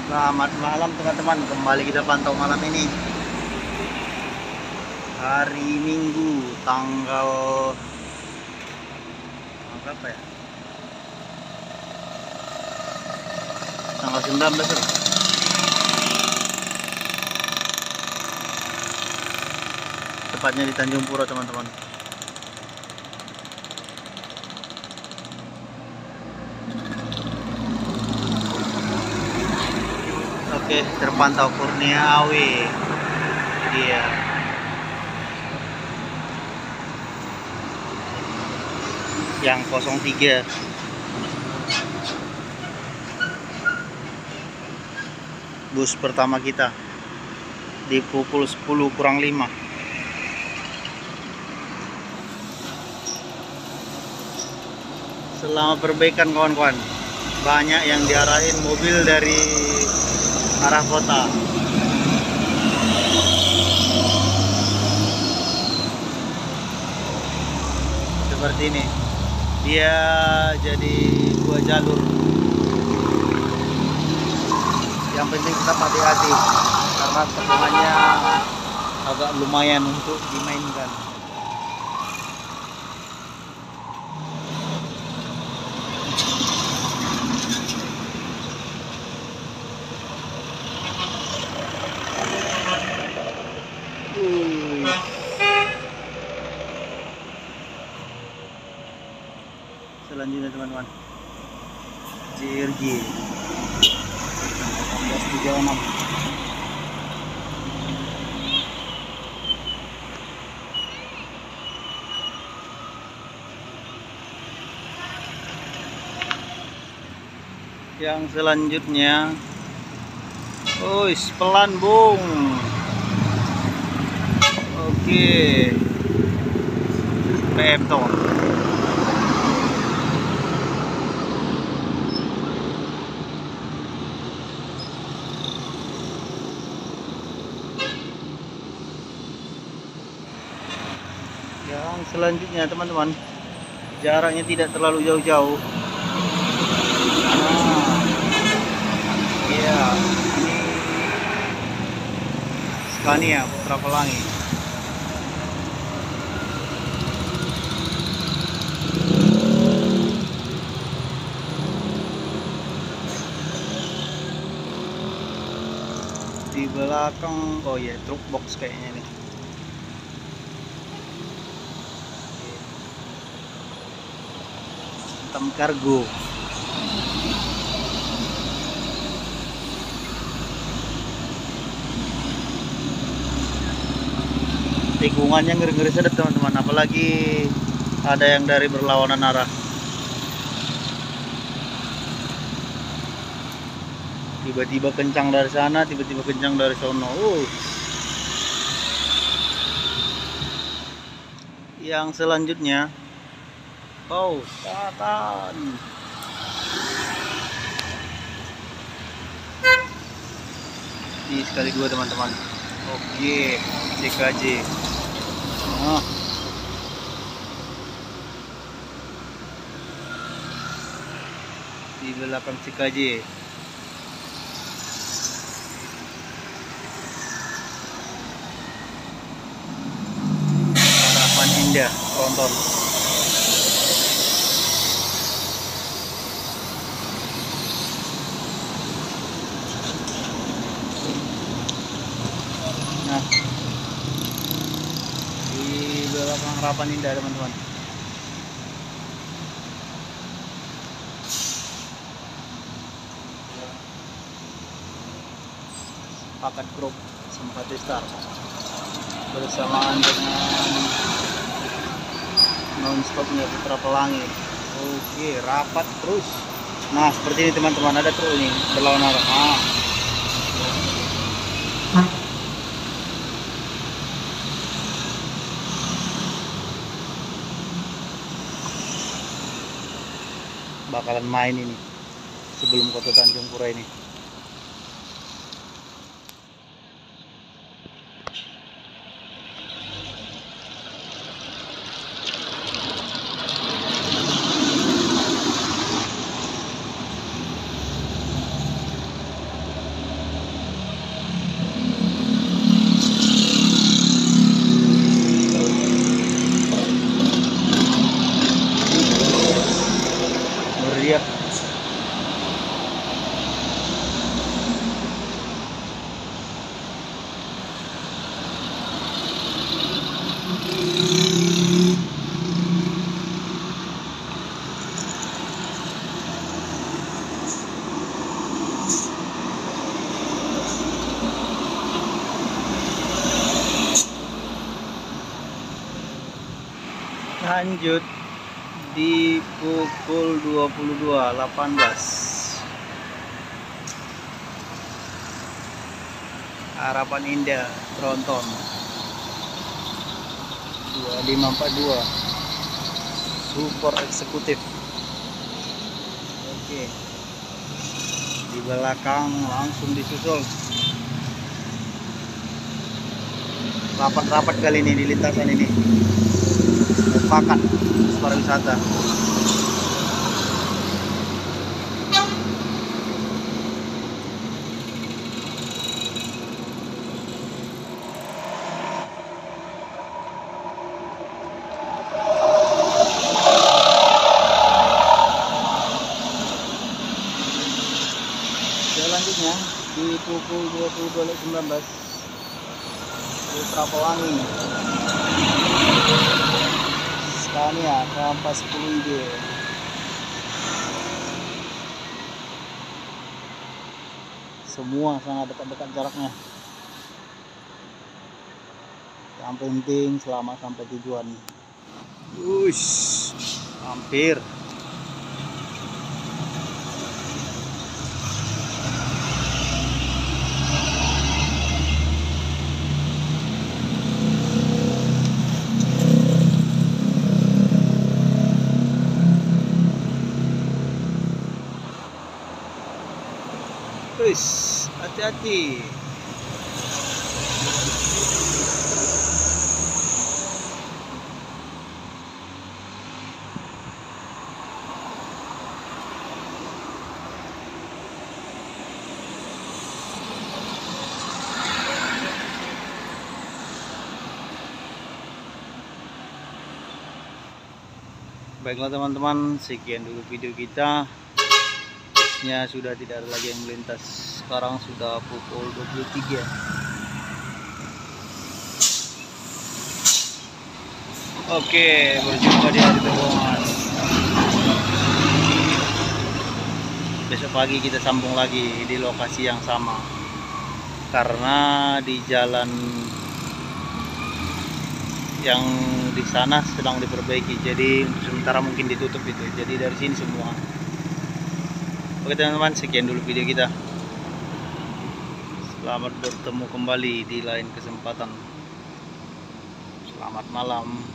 Selamat malam teman-teman, kembali kita pantau malam ini. Hari Minggu tanggal berapa ya? Tanggal 19 ya? Tepatnya di Tanjung Pura teman-teman. Oke, terpantau Kurnia Awi. Dia yang 03 bus pertama kita di pukul 10 kurang 5. Selama perbaikan kawan-kawan, banyak yang diarahin mobil dari arah kota. Seperti ini, dia jadi 2 jalur. Yang penting tetap hati-hati karena tekanannya agak lumayan untuk dimainkan. Selanjutnya teman-teman, JRG 1836. Yang selanjutnya, pelan bung. Oke, PM toh. Yang selanjutnya teman-teman, jaraknya tidak terlalu jauh-jauh. Iya, ini Scania Putra Pelangi. Di belakang, oh ya, truk box kayaknya nih. Hitam kargo. Tikungannya ngeri-ngeri sedap teman-teman, apalagi ada yang dari berlawanan arah. Tiba-tiba kencang dari sana, tiba-tiba kencang dari sono. Yang selanjutnya, selatan. Ini sekali dua teman-teman. Oke, CKJ. Di belakang CKJ. Harapan Indah, Tronton. Nah, di belakang Harapan Indah teman-teman. Pakat grup Simpatistar bersamaan dengan non-stopnya Putra Pelangi. Oke, rapat terus. Nah, seperti ini teman-teman, ada truk ini berlawan arah. Bakalan main ini sebelum kota Tanjung Pura ini. lanjut di pukul 22.18. Harapan Indah Tronton 2542 support eksekutif. Oke, di belakang langsung disusul. Rapat-rapat kali ini di lintasan ini. Pakat pariwisata. Selanjutnya di pukul 22.19 Putra Pelangi Scania Kampas 10 ide. Semua sangat dekat-dekat jaraknya. Yang penting selamat sampai tujuan. Wush, hampir. Wush, hati-hati. Baiklah teman-teman, sekian dulu video kita. Busnya sudah tidak ada lagi yang melintas. Sekarang sudah pukul 23. Oke, berjumpa di hari terowongan. Besok pagi kita sambung lagi di lokasi yang sama. Karena di jalan yang di sana sedang diperbaiki, jadi sementara mungkin ditutup itu, jadi dari sini semua. Oke teman-teman, sekian dulu video kita. Selamat bertemu kembali di lain kesempatan. Selamat malam.